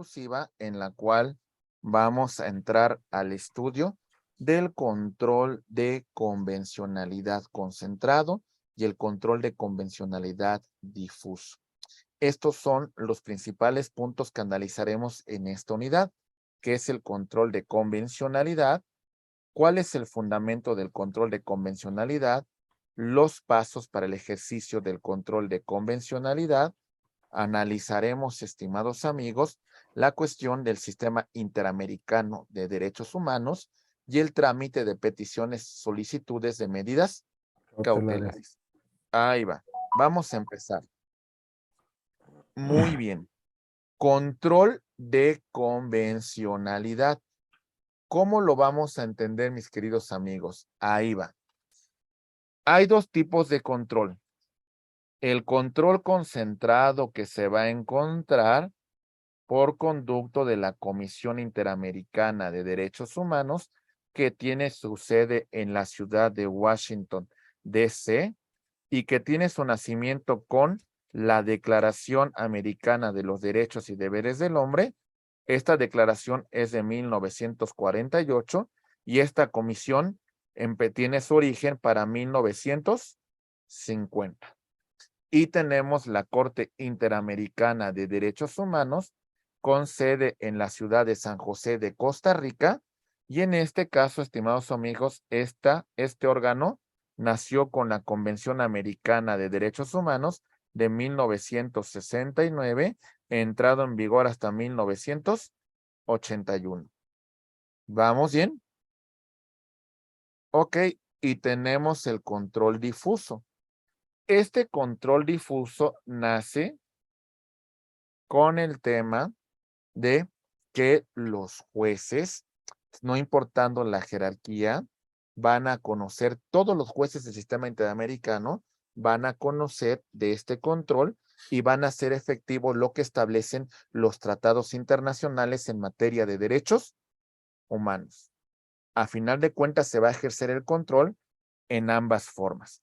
exclusiva en la cual vamos a entrar al estudio del control de convencionalidad concentrado y el control de convencionalidad difuso. Estos son los principales puntos que analizaremos en esta unidad, que es el control de convencionalidad, cuál es el fundamento del control de convencionalidad, los pasos para el ejercicio del control de convencionalidad. Analizaremos, estimados amigos, la cuestión del Sistema Interamericano de Derechos Humanos y el trámite de peticiones, solicitudes de medidas cautelares. Ahí va. Vamos a empezar. Muy bien. Control de convencionalidad. ¿Cómo lo vamos a entender, mis queridos amigos? Ahí va. Hay dos tipos de control. El control concentrado que se va a encontrar por conducto de la Comisión Interamericana de Derechos Humanos, que tiene su sede en la ciudad de Washington, D.C., y que tiene su nacimiento con la Declaración Americana de los Derechos y Deberes del Hombre. Esta declaración es de 1948 y esta comisión tiene su origen para 1950. Y tenemos la Corte Interamericana de Derechos Humanos con sede en la ciudad de San José de Costa Rica. Y en este caso, estimados amigos, este órgano nació con la Convención Americana de Derechos Humanos de 1969, entrado en vigor hasta 1981. ¿Vamos bien? Ok, y tenemos el control difuso. Este control difuso nace con el tema de que los jueces, no importando la jerarquía, van a conocer, todos los jueces del sistema interamericano van a conocer de este control y van a hacer efectivo lo que establecen los tratados internacionales en materia de derechos humanos. A final de cuentas se va a ejercer el control en ambas formas.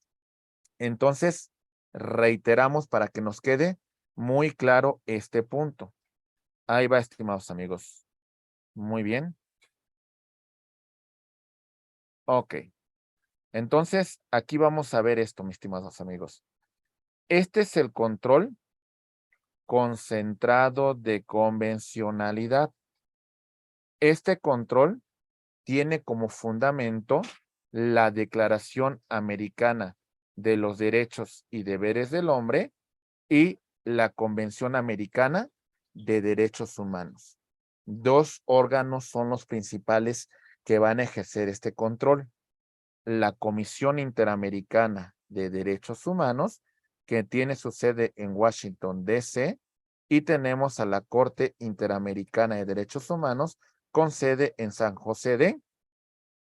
Entonces, reiteramos para que nos quede muy claro este punto. Ahí va, estimados amigos. Muy bien. Ok. Entonces, aquí vamos a ver esto, mis estimados amigos. Este es el control concentrado de convencionalidad. Este control tiene como fundamento la Declaración Americana de los Derechos y Deberes del Hombre y la Convención Americana de Derechos Humanos. Dos órganos son los principales que van a ejercer este control. La Comisión Interamericana de Derechos Humanos, que tiene su sede en Washington, D.C., y tenemos a la Corte Interamericana de Derechos Humanos, con sede en San José de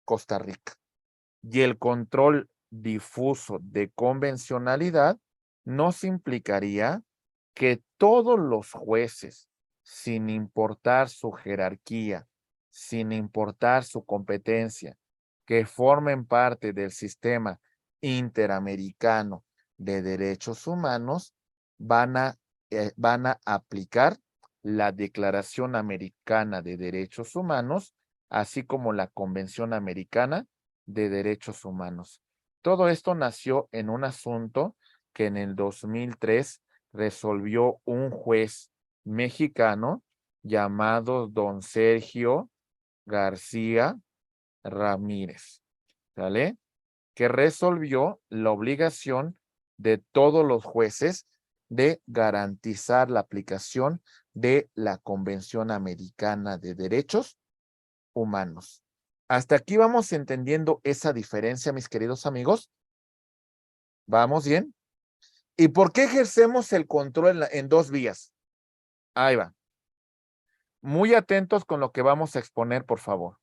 Costa Rica. Y el control difuso de convencionalidad nos implicaría que todos los jueces, sin importar su jerarquía, sin importar su competencia, que formen parte del sistema interamericano de derechos humanos, van a aplicar la Declaración Americana de Derechos Humanos, así como la Convención Americana de Derechos Humanos. Todo esto nació en un asunto que en el 2003 resolvió un juez mexicano llamado don Sergio García Ramírez, ¿vale? Que resolvió la obligación de todos los jueces de garantizar la aplicación de la Convención Americana de Derechos Humanos. Hasta aquí vamos entendiendo esa diferencia, mis queridos amigos. ¿Vamos bien? ¿Y por qué ejercemos el control en dos vías? Ahí va. Muy atentos con lo que vamos a exponer, por favor.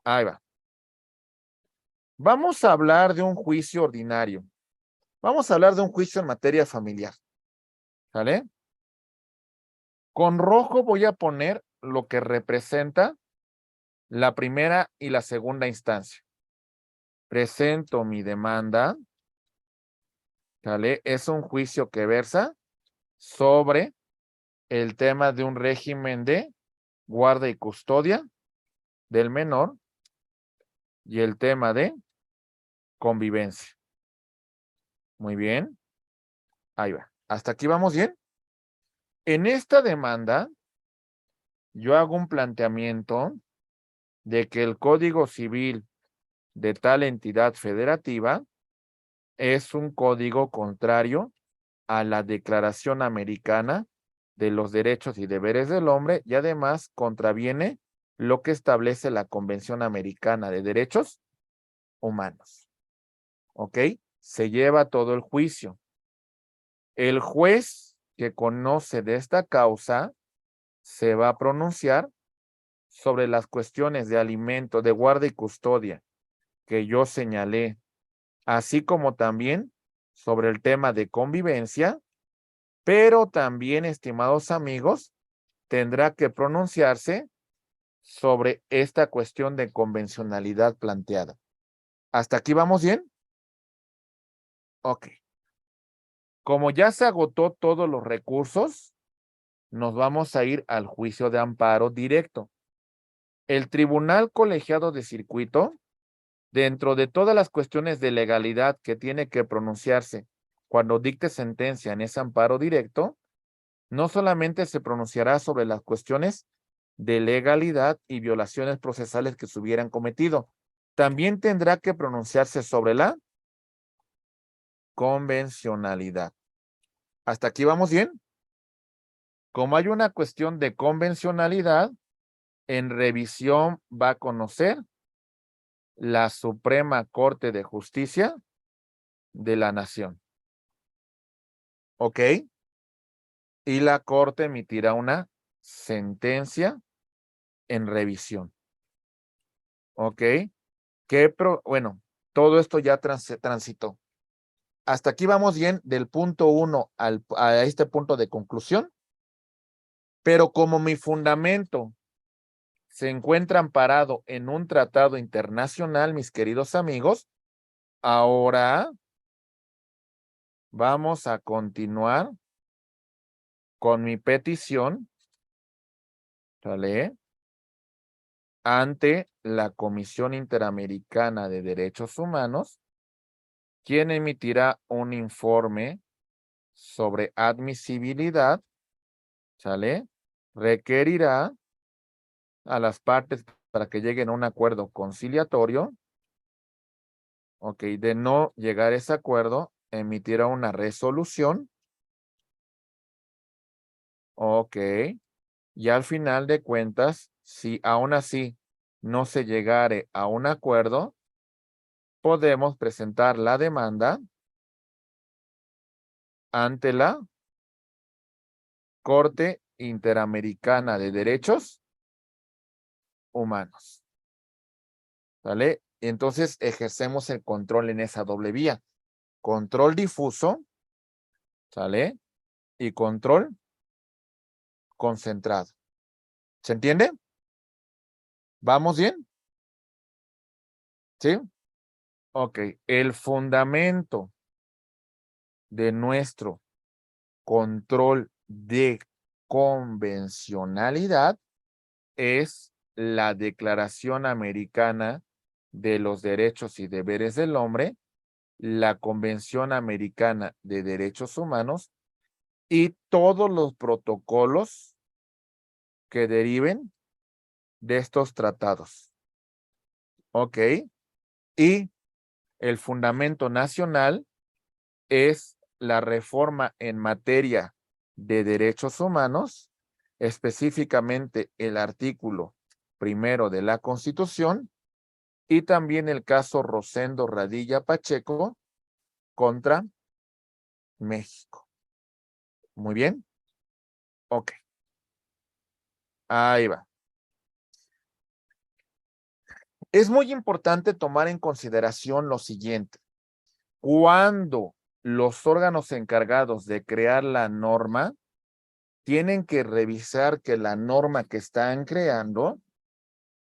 Ahí va. Vamos a hablar de un juicio ordinario. Vamos a hablar de un juicio en materia familiar. ¿Sale? Con rojo voy a poner lo que representa la primera y la segunda instancia. Presento mi demanda. ¿Sale? Es un juicio que versa sobre el tema de un régimen de guarda y custodia del menor y el tema de convivencia. Muy bien. Ahí va. ¿Hasta aquí vamos bien? En esta demanda, yo hago un planteamiento de que el Código Civil de tal entidad federativa es un código contrario a la Declaración Americana de los Derechos y Deberes del Hombre y además contraviene lo que establece la Convención Americana de Derechos Humanos. ¿Ok? Se lleva todo el juicio. El juez que conoce de esta causa se va a pronunciar sobre las cuestiones de alimento, de guarda y custodia que yo señalé, así como también sobre el tema de convivencia, pero también, estimados amigos, tendrá que pronunciarse sobre esta cuestión de convencionalidad planteada. ¿Hasta aquí vamos bien? Ok. Como ya se agotó todos los recursos, nos vamos a ir al juicio de amparo directo. El Tribunal Colegiado de Circuito, dentro de todas las cuestiones de legalidad que tiene que pronunciarse cuando dicte sentencia en ese amparo directo, no solamente se pronunciará sobre las cuestiones de legalidad y violaciones procesales que se hubieran cometido, también tendrá que pronunciarse sobre la convencionalidad. ¿Hasta aquí vamos bien? Como hay una cuestión de convencionalidad, en revisión va a conocer la Suprema Corte de Justicia de la Nación. ¿Ok? Y la Corte emitirá una sentencia en revisión. ¿Ok? Bueno, todo esto ya transitó. Hasta aquí vamos bien del punto 1 a este punto de conclusión, pero como mi fundamento se encuentra amparado en un tratado internacional, mis queridos amigos, ahora vamos a continuar con mi petición, ¿vale? Ante la Comisión Interamericana de Derechos Humanos, quien emitirá un informe sobre admisibilidad, ¿sale? Requerirá a las partes para que lleguen a un acuerdo conciliatorio, ok, de no llegar a ese acuerdo, emitirá una resolución, ok, y al final de cuentas, si aún así no se llegare a un acuerdo, podemos presentar la demanda ante la Corte Interamericana de Derechos Humanos. ¿Vale? Entonces ejercemos el control en esa doble vía. Control difuso, ¿sale? Y control concentrado. ¿Se entiende? ¿Vamos bien? ¿Sí? Ok. El fundamento de nuestro control de convencionalidad es la Declaración Americana de los Derechos y Deberes del Hombre, la Convención Americana de Derechos Humanos y todos los protocolos que deriven de estos tratados. ¿Ok? Y el fundamento nacional es la reforma en materia de derechos humanos, específicamente el artículo 1 de la Constitución y también el caso Rosendo Radilla Pacheco contra México. Muy bien. Ok. Ahí va. Es muy importante tomar en consideración lo siguiente. Cuando los órganos encargados de crear la norma tienen que revisar que la norma que están creando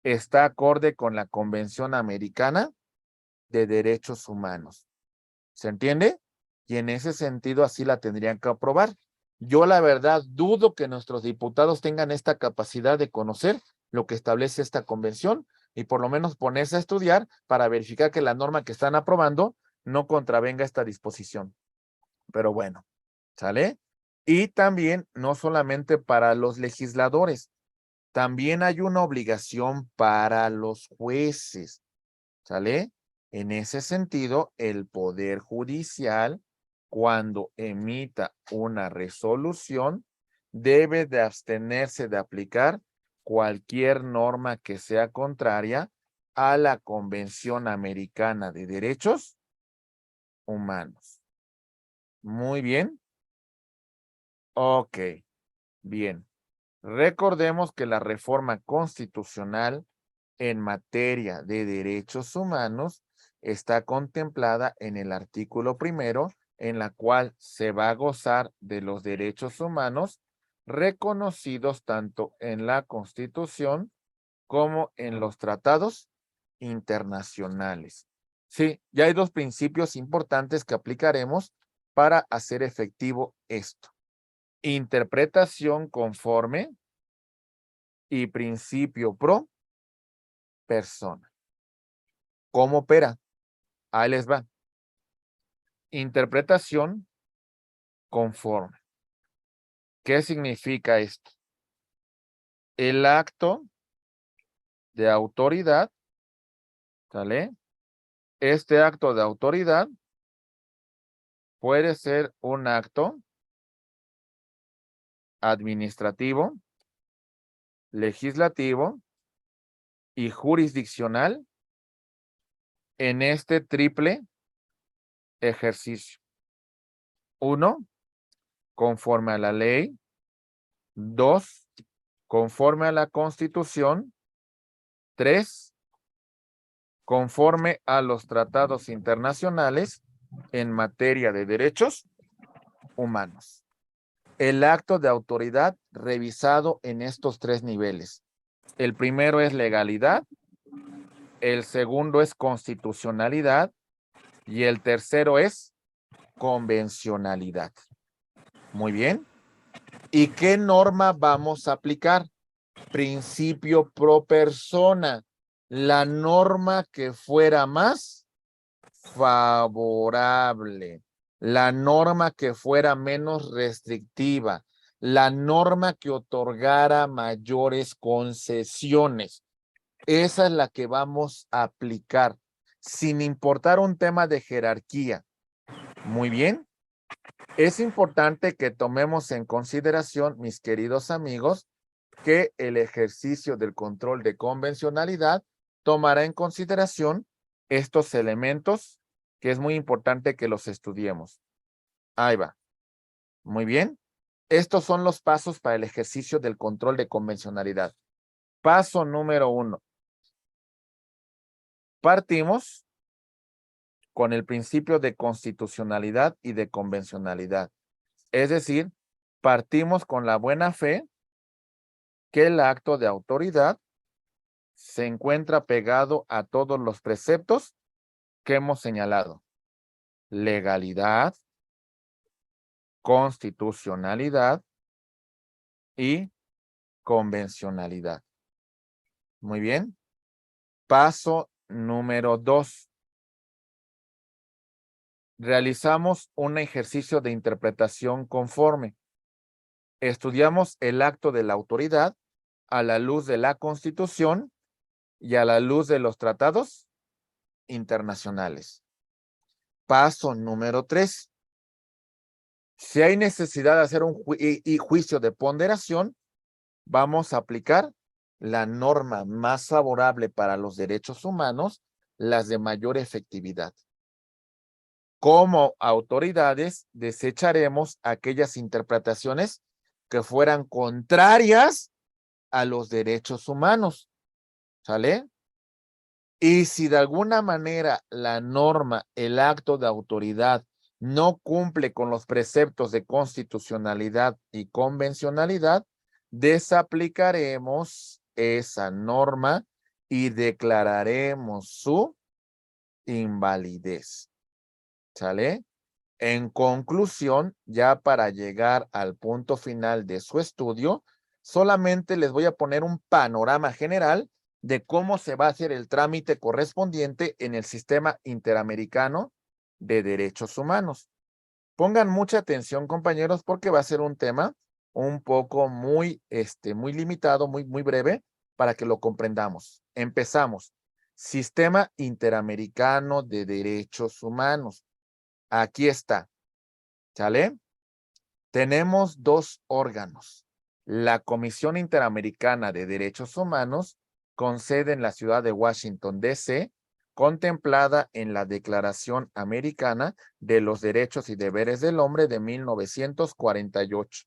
está acorde con la Convención Americana de Derechos Humanos. ¿Se entiende? Y en ese sentido así la tendrían que aprobar. Yo la verdad dudo que nuestros diputados tengan esta capacidad de conocer lo que establece esta convención y por lo menos ponerse a estudiar para verificar que la norma que están aprobando no contravenga esta disposición. Pero bueno, ¿sale? Y también no solamente para los legisladores, también hay una obligación para los jueces, ¿sale? En ese sentido, el Poder Judicial, cuando emita una resolución, debe de abstenerse de aplicar cualquier norma que sea contraria a la Convención Americana de Derechos Humanos. Muy bien. Ok, bien. Recordemos que la reforma constitucional en materia de derechos humanos está contemplada en el artículo primero, en la cual se va a gozar de los derechos humanos reconocidos tanto en la Constitución como en los tratados internacionales. Sí, ya hay dos principios importantes que aplicaremos para hacer efectivo esto. Interpretación conforme y principio pro persona. ¿Cómo opera? Ahí les va. Interpretación conforme. ¿Qué significa esto? El acto de autoridad, ¿sale? Este acto de autoridad puede ser un acto administrativo, legislativo y jurisdiccional en este triple ejercicio. 1, conforme a la ley. 2, conforme a la Constitución. 3, conforme a los tratados internacionales en materia de derechos humanos. El acto de autoridad revisado en estos 3 niveles. El primero es legalidad, el segundo es constitucionalidad y el tercero es convencionalidad. Muy bien. ¿Y qué norma vamos a aplicar? Principio pro persona. La norma que fuera más favorable, la norma que fuera menos restrictiva, la norma que otorgara mayores concesiones. Esa es la que vamos a aplicar, sin importar un tema de jerarquía. Muy bien. Es importante que tomemos en consideración, mis queridos amigos, que el ejercicio del control de convencionalidad tomará en consideración estos elementos que es muy importante que los estudiemos. Ahí va. Muy bien. Estos son los pasos para el ejercicio del control de convencionalidad. Paso número 1. Partimos con el principio de constitucionalidad y de convencionalidad. Es decir, partimos con la buena fe que el acto de autoridad se encuentra pegado a todos los preceptos que hemos señalado. Legalidad, constitucionalidad y convencionalidad. Muy bien. Paso número 2. Realizamos un ejercicio de interpretación conforme. Estudiamos el acto de la autoridad a la luz de la Constitución y a la luz de los tratados internacionales. Paso número 3. Si hay necesidad de hacer un juicio de ponderación, vamos a aplicar la norma más favorable para los derechos humanos, las de mayor efectividad. Como autoridades, desecharemos aquellas interpretaciones que fueran contrarias a los derechos humanos. ¿Sale? Y si de alguna manera la norma, el acto de autoridad, no cumple con los preceptos de constitucionalidad y convencionalidad, desaplicaremos esa norma y declararemos su invalidez. ¿Sale? En conclusión, ya para llegar al punto final de su estudio, solamente les voy a poner un panorama general de cómo se va a hacer el trámite correspondiente en el Sistema Interamericano de Derechos Humanos. Pongan mucha atención, compañeros, porque va a ser un tema un poco muy limitado, muy breve, para que lo comprendamos. Empezamos. Sistema Interamericano de Derechos Humanos. Aquí está, ¿sale? Tenemos dos órganos. La Comisión Interamericana de Derechos Humanos, con sede en la ciudad de Washington, D.C., contemplada en la Declaración Americana de los Derechos y Deberes del Hombre de 1948,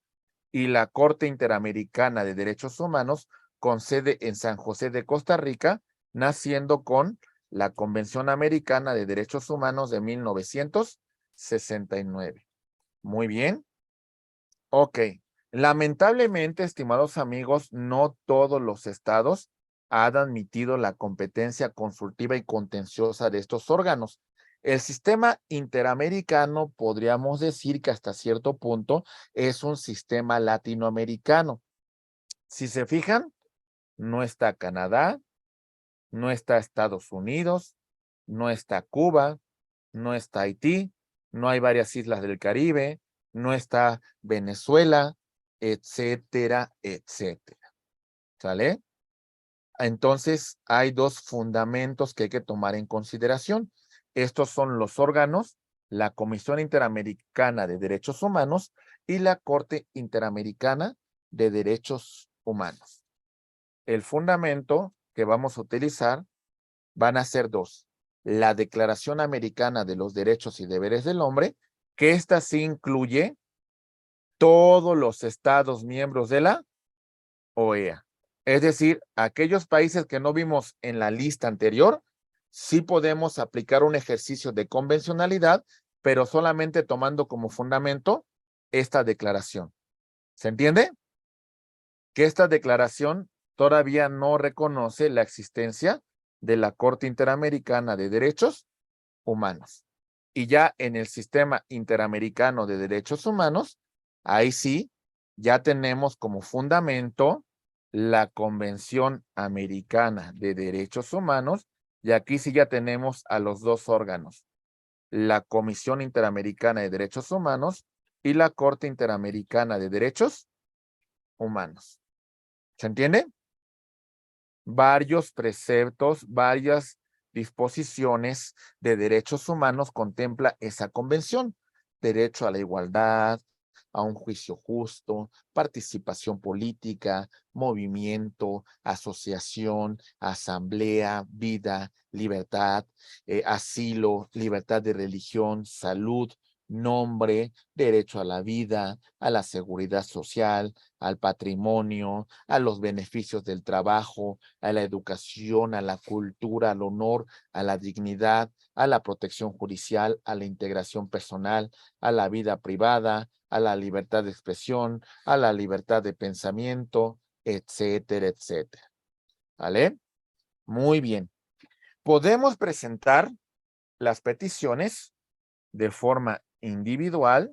y la Corte Interamericana de Derechos Humanos, con sede en San José de Costa Rica, naciendo con la Convención Americana de Derechos Humanos de 1969. Muy bien. Ok. Lamentablemente, estimados amigos, no todos los estados han admitido la competencia consultiva y contenciosa de estos órganos. El sistema interamericano, podríamos decir que hasta cierto punto es un sistema latinoamericano. Si se fijan, no está Canadá, no está Estados Unidos, no está Cuba, no está Haití, no hay varias islas del Caribe, no está Venezuela, etcétera, etcétera. ¿Sale? Entonces, hay dos fundamentos que hay que tomar en consideración. Estos son los órganos, la Comisión Interamericana de Derechos Humanos y la Corte Interamericana de Derechos Humanos. El fundamento que vamos a utilizar van a ser dos. La Declaración Americana de los Derechos y Deberes del Hombre, que esta sí incluye todos los estados miembros de la OEA. Es decir, aquellos países que no vimos en la lista anterior, sí podemos aplicar un ejercicio de convencionalidad, pero solamente tomando como fundamento esta declaración. ¿Se entiende? Que esta declaración todavía no reconoce la existencia de la Corte Interamericana de Derechos Humanos. Y ya en el Sistema Interamericano de Derechos Humanos, ahí sí, ya tenemos como fundamento la Convención Americana de Derechos Humanos, y aquí sí ya tenemos a los dos órganos, la Comisión Interamericana de Derechos Humanos y la Corte Interamericana de Derechos Humanos. ¿Se entiende? Varios preceptos, varias disposiciones de derechos humanos contempla esa convención. Derecho a la igualdad, a un juicio justo, participación política, movimiento, asociación, asamblea, vida, libertad, asilo, libertad de religión, salud, nombre, derecho a la vida, a la seguridad social, al patrimonio, a los beneficios del trabajo, a la educación, a la cultura, al honor, a la dignidad, a la protección judicial, a la integración personal, a la vida privada, a la libertad de expresión, a la libertad de pensamiento, etcétera, etcétera. ¿Vale? Muy bien. Podemos presentar las peticiones de forma individual,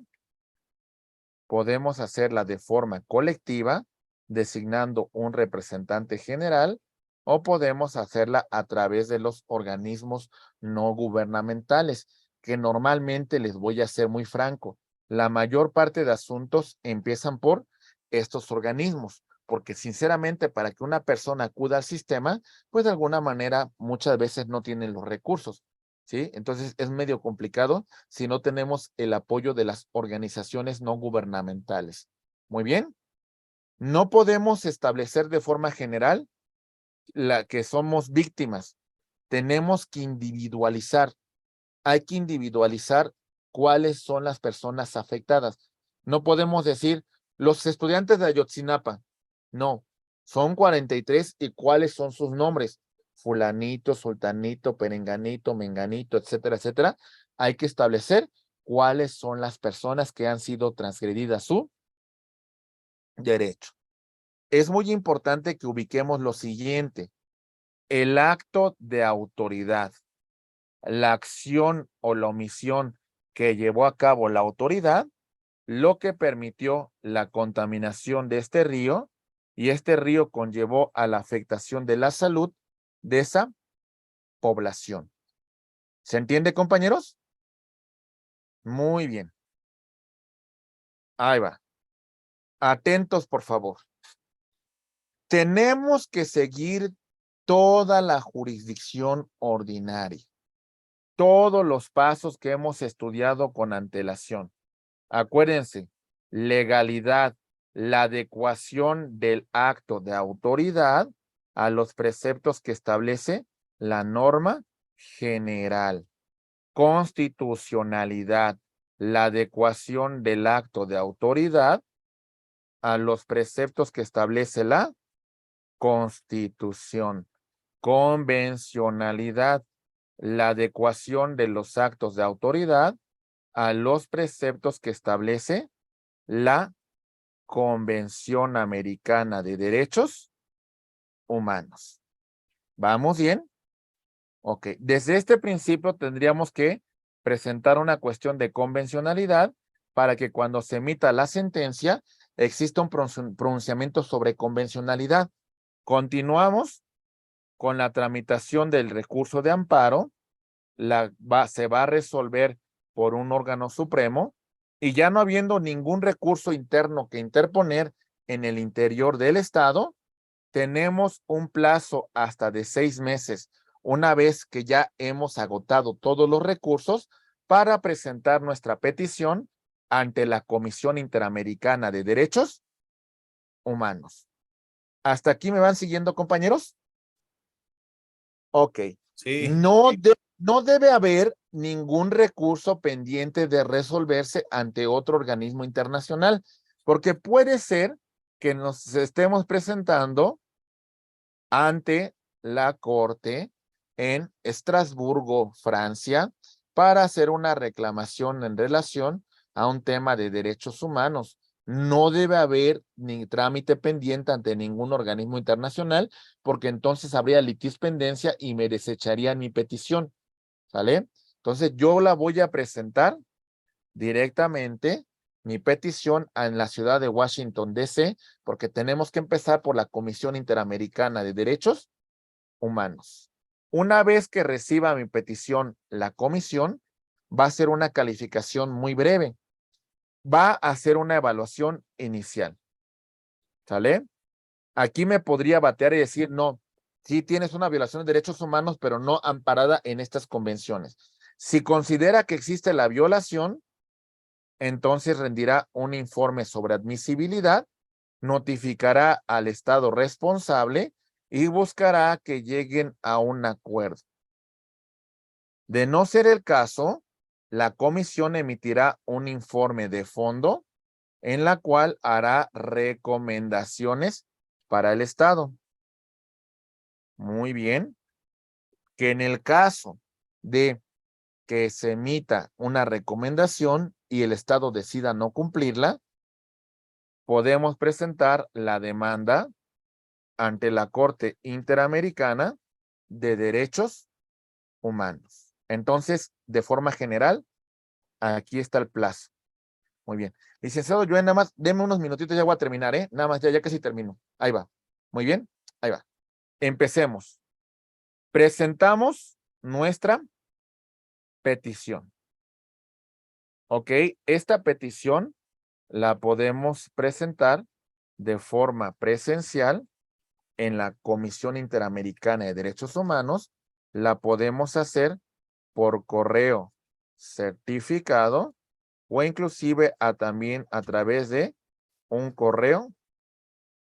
podemos hacerla de forma colectiva, designando un representante general, o podemos hacerla a través de los organismos no gubernamentales, que normalmente les voy a ser muy franco. La mayor parte de asuntos empiezan por estos organismos, porque sinceramente para que una persona acuda al sistema, pues de alguna manera muchas veces no tienen los recursos, ¿sí? Entonces es medio complicado si no tenemos el apoyo de las organizaciones no gubernamentales. Muy bien. No podemos establecer de forma general la que somos víctimas. Tenemos que individualizar. Hay que individualizar cuáles son las personas afectadas. No podemos decir los estudiantes de Ayotzinapa. No, son 43 y cuáles son sus nombres. Fulanito, sultanito, perenganito, menganito, etcétera, etcétera. Hay que establecer cuáles son las personas que han sido transgredidas su derecho. Es muy importante que ubiquemos lo siguiente. El acto de autoridad, la acción o la omisión que llevó a cabo la autoridad, lo que permitió la contaminación de este río, y este río conllevó a la afectación de la salud de esa población. ¿Se entiende, compañeros? Muy bien. Ahí va. Atentos, por favor. Tenemos que seguir toda la jurisdicción ordinaria, todos los pasos que hemos estudiado con antelación. Acuérdense, legalidad, la adecuación del acto de autoridad a los preceptos que establece la norma general. Constitucionalidad, la adecuación del acto de autoridad a los preceptos que establece la Constitución. Convencionalidad, la adecuación de los actos de autoridad a los preceptos que establece la Convención Americana de Derechos Humanos. ¿Vamos bien? Ok. Desde este principio tendríamos que presentar una cuestión de convencionalidad para que cuando se emita la sentencia exista un pronunciamiento sobre convencionalidad. Continuamos con la tramitación del recurso de amparo. Se va a resolver por un órgano supremo, y ya no habiendo ningún recurso interno que interponer en el interior del estado, tenemos un plazo hasta de 6 meses, una vez que ya hemos agotado todos los recursos, para presentar nuestra petición ante la Comisión Interamericana de Derechos Humanos. ¿Hasta aquí me van siguiendo, compañeros? Ok. Sí. No debe haber ningún recurso pendiente de resolverse ante otro organismo internacional, porque puede ser que nos estemos presentando ante la Corte en Estrasburgo, Francia, para hacer una reclamación en relación a un tema de derechos humanos. No debe haber ni trámite pendiente ante ningún organismo internacional, porque entonces habría litispendencia y me desecharía mi petición. ¿Sale? Entonces yo la voy a presentar directamente, mi petición, en la ciudad de Washington, D.C., porque tenemos que empezar por la Comisión Interamericana de Derechos Humanos. Una vez que reciba mi petición, la comisión va a hacer una calificación muy breve. Va a hacer una evaluación inicial. ¿Sale? Aquí me podría batear y decir, no, sí tienes una violación de derechos humanos, pero no amparada en estas convenciones. Si considera que existe la violación, entonces rendirá un informe sobre admisibilidad, notificará al Estado responsable y buscará que lleguen a un acuerdo. De no ser el caso, la comisión emitirá un informe de fondo en la cual hará recomendaciones para el Estado. Muy bien. Que en el caso de que se emita una recomendación y el Estado decida no cumplirla, podemos presentar la demanda ante la Corte Interamericana de Derechos Humanos. Entonces, de forma general, aquí está el plazo. Muy bien. Licenciado Joel, nada más, deme unos minutitos, ya voy a terminar, ¿eh? Nada más, ya casi termino. Ahí va. Muy bien, ahí va. Empecemos. Presentamos nuestra petición. Ok, esta petición la podemos presentar de forma presencial en la Comisión Interamericana de Derechos Humanos. La podemos hacer por correo certificado o inclusive también a través de un correo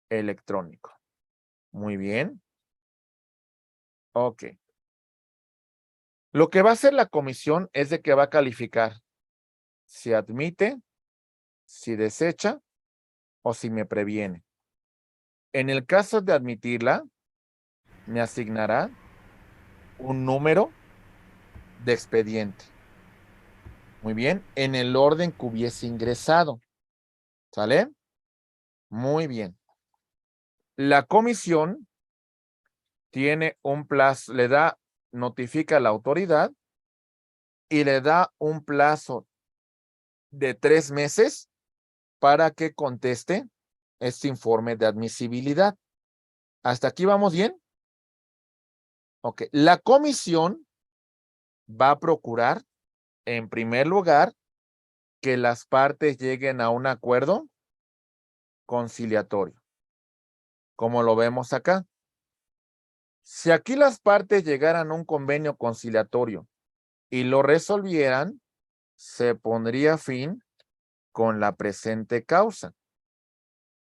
electrónico. Muy bien. Ok. Lo que va a hacer la comisión es de que va a calificar si admite, si desecha o si me previene. En el caso de admitirla, me asignará un número de expediente. Muy bien, en el orden que hubiese ingresado. ¿Sale? Muy bien. La comisión tiene un plazo, notifica a la autoridad y le da un plazo de 3 meses para que conteste este informe de admisibilidad. ¿Hasta aquí vamos bien? Ok. La comisión va a procurar, en primer lugar, que las partes lleguen a un acuerdo conciliatorio, como lo vemos acá. Si aquí las partes llegaran a un convenio conciliatorio y lo resolvieran, se pondría fin con la presente causa.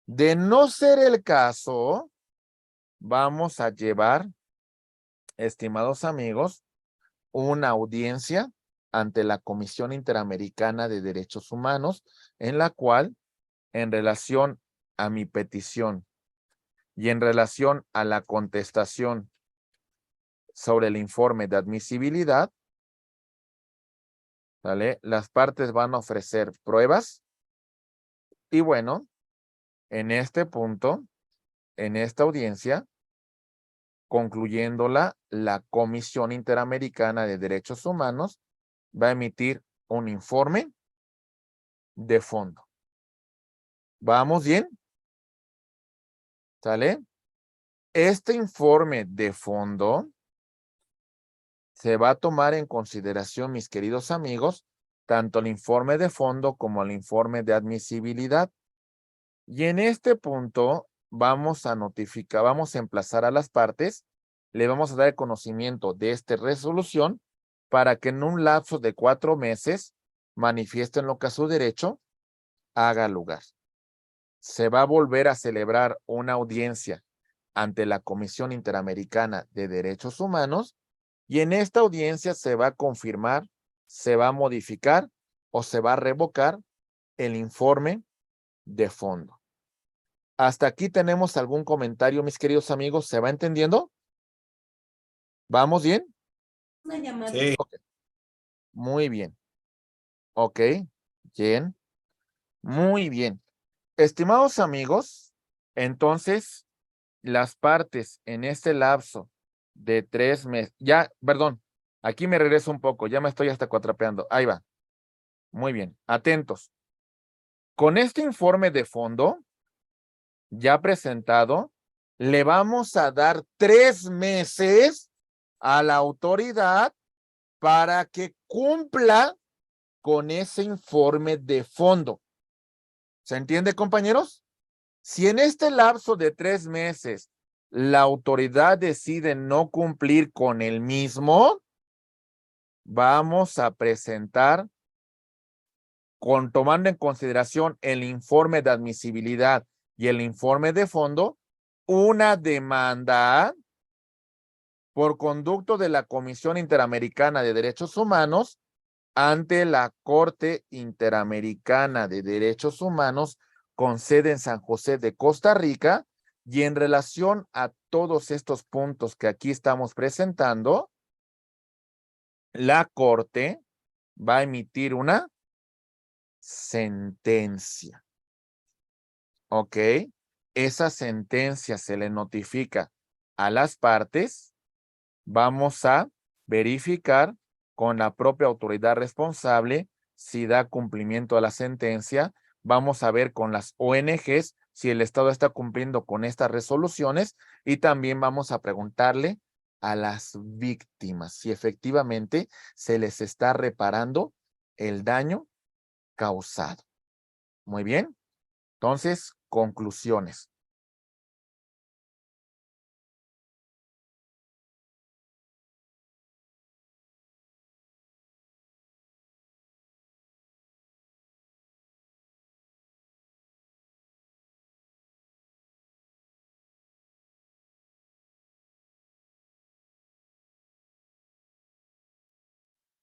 De no ser el caso, vamos a llevar, estimados amigos, una audiencia ante la Comisión Interamericana de Derechos Humanos, en la cual, en relación a mi petición y en relación a la contestación sobre el informe de admisibilidad, ¿vale? Las partes van a ofrecer pruebas y bueno, en este punto, en esta audiencia, concluyéndola, la Comisión Interamericana de Derechos Humanos va a emitir un informe de fondo. ¿Vamos bien? ¿Sale? Este informe de fondo se va a tomar en consideración, mis queridos amigos, tanto el informe de fondo como el informe de admisibilidad. Y en este punto vamos a notificar, vamos a emplazar a las partes, le vamos a dar el conocimiento de esta resolución para que en un lapso de 4 meses manifiesten lo que a su derecho haga lugar. Se va a volver a celebrar una audiencia ante la Comisión Interamericana de Derechos Humanos y en esta audiencia se va a confirmar, se va a modificar o se va a revocar el informe de fondo. ¿Hasta aquí tenemos algún comentario, mis queridos amigos? ¿Se va entendiendo? ¿Vamos bien? Sí. Okay. Muy bien. Ok. Bien. Muy bien. Estimados amigos, entonces, las partes en este lapso de 3 meses, ya, perdón, aquí me regreso un poco, ya me estoy hasta cuatrapeando. Ahí va. Muy bien. Atentos. Con este informe de fondo ya presentado, le vamos a dar 3 meses a la autoridad para que cumpla con ese informe de fondo. ¿Se entiende, compañeros? Si en este lapso de 3 meses la autoridad decide no cumplir con el mismo, vamos a presentar, tomando en consideración el informe de admisibilidad y el informe de fondo, una demanda por conducto de la Comisión Interamericana de Derechos Humanos ante la Corte Interamericana de Derechos Humanos con sede en San José de Costa Rica, y en relación a todos estos puntos que aquí estamos presentando, la Corte va a emitir una sentencia. ¿Ok? Esa sentencia se le notifica a las partes. Vamos a verificar con la propia autoridad responsable si da cumplimiento a la sentencia. Vamos a ver con las ONGs si el Estado está cumpliendo con estas resoluciones y también vamos a preguntarle a las víctimas si efectivamente se les está reparando el daño causado. Muy bien. Entonces, conclusiones.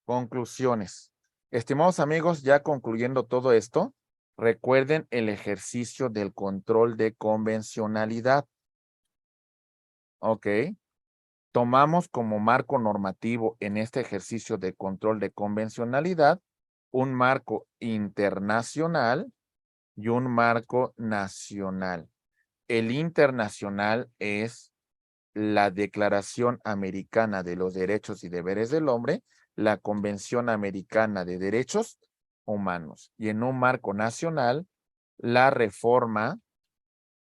Conclusiones. Estimados amigos, ya concluyendo todo esto, recuerden el ejercicio del control de convencionalidad. Ok. Tomamos como marco normativo en este ejercicio de control de convencionalidad un marco internacional y un marco nacional. El internacional es la Declaración Americana de los Derechos y Deberes del Hombre, la Convención Americana de Derechos humanos. Y en un marco nacional, la reforma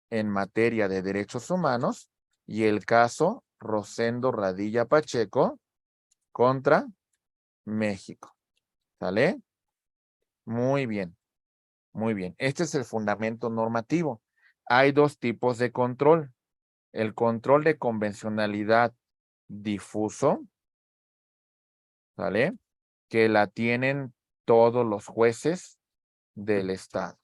en materia de derechos humanos y el caso Rosendo Radilla Pacheco contra México. ¿Sale? Muy bien, muy bien. Este es el fundamento normativo. Hay dos tipos de control. El control de convencionalidad difuso, ¿sale? Que la tienen todos los jueces del Estado.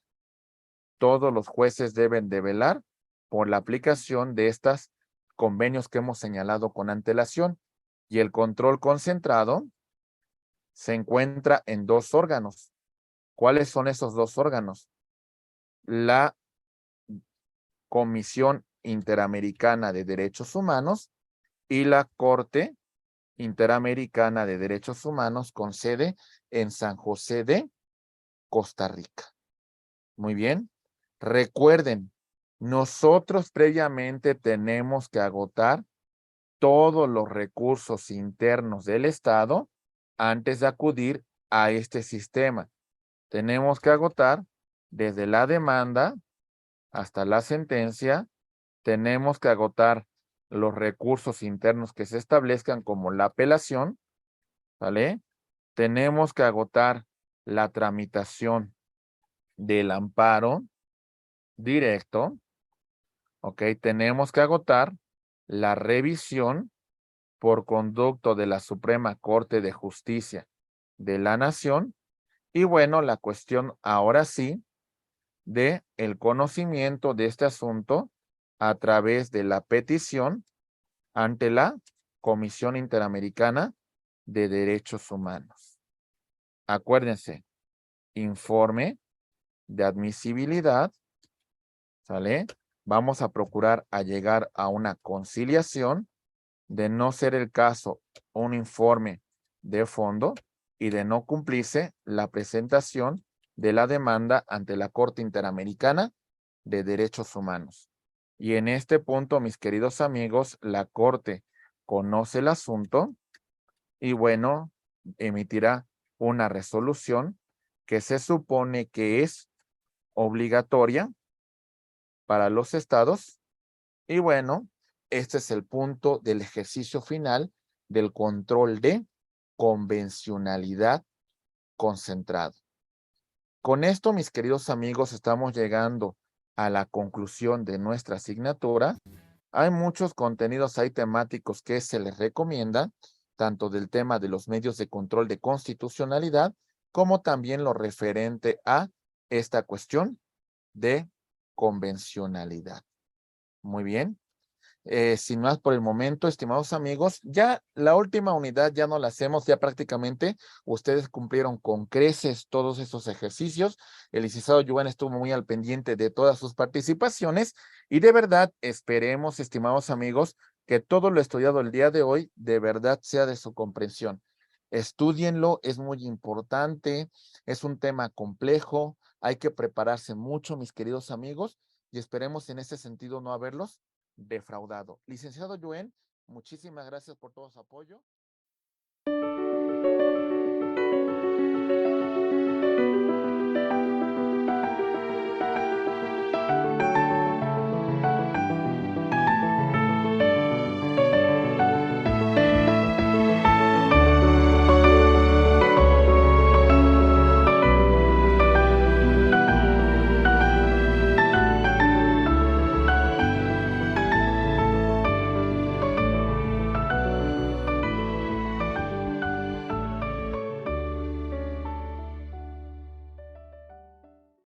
Todos los jueces deben de velar por la aplicación de estos convenios que hemos señalado con antelación. Y el control concentrado se encuentra en dos órganos. ¿Cuáles son esos dos órganos? La Comisión Interamericana de Derechos Humanos y la Corte Interamericana de Derechos Humanos con sede en San José de Costa Rica. Muy bien. Recuerden, nosotros previamente tenemos que agotar todos los recursos internos del Estado antes de acudir a este sistema. Tenemos que agotar desde la demanda hasta la sentencia. Tenemos que agotar los recursos internos que se establezcan como la apelación, ¿vale? Tenemos que agotar la tramitación del amparo directo, ¿ok? Tenemos que agotar la revisión por conducto de la Suprema Corte de Justicia de la Nación y bueno, la cuestión ahora sí de el conocimiento de este asunto a través de la petición ante la Comisión Interamericana de Derechos Humanos. Acuérdense, informe de admisibilidad, ¿sale? Vamos a procurar a llegar a una conciliación, de no ser el caso un informe de fondo y de no cumplirse la presentación de la demanda ante la Corte Interamericana de Derechos Humanos. Y en este punto, mis queridos amigos, la Corte conoce el asunto y bueno, emitirá una resolución que se supone que es obligatoria para los estados. Y bueno, este es el punto del ejercicio final del control de convencionalidad concentrado. Con esto, mis queridos amigos, estamos llegando a la conclusión de nuestra asignatura. Hay muchos contenidos ahí temáticos que se les recomienda, tanto del tema de los medios de control de constitucionalidad, como también lo referente a esta cuestión de convencionalidad. Muy bien. Sin más por el momento, estimados amigos, ya la última unidad ya no la hacemos, ya prácticamente ustedes cumplieron con creces todos esos ejercicios. El licenciado Joan estuvo muy al pendiente de todas sus participaciones y de verdad esperemos, estimados amigos, que todo lo estudiado el día de hoy de verdad sea de su comprensión. Estúdienlo, es muy importante, es un tema complejo, hay que prepararse mucho, mis queridos amigos, y esperemos en ese sentido no haberlos defraudado. Licenciado Joan, muchísimas gracias por todo su apoyo.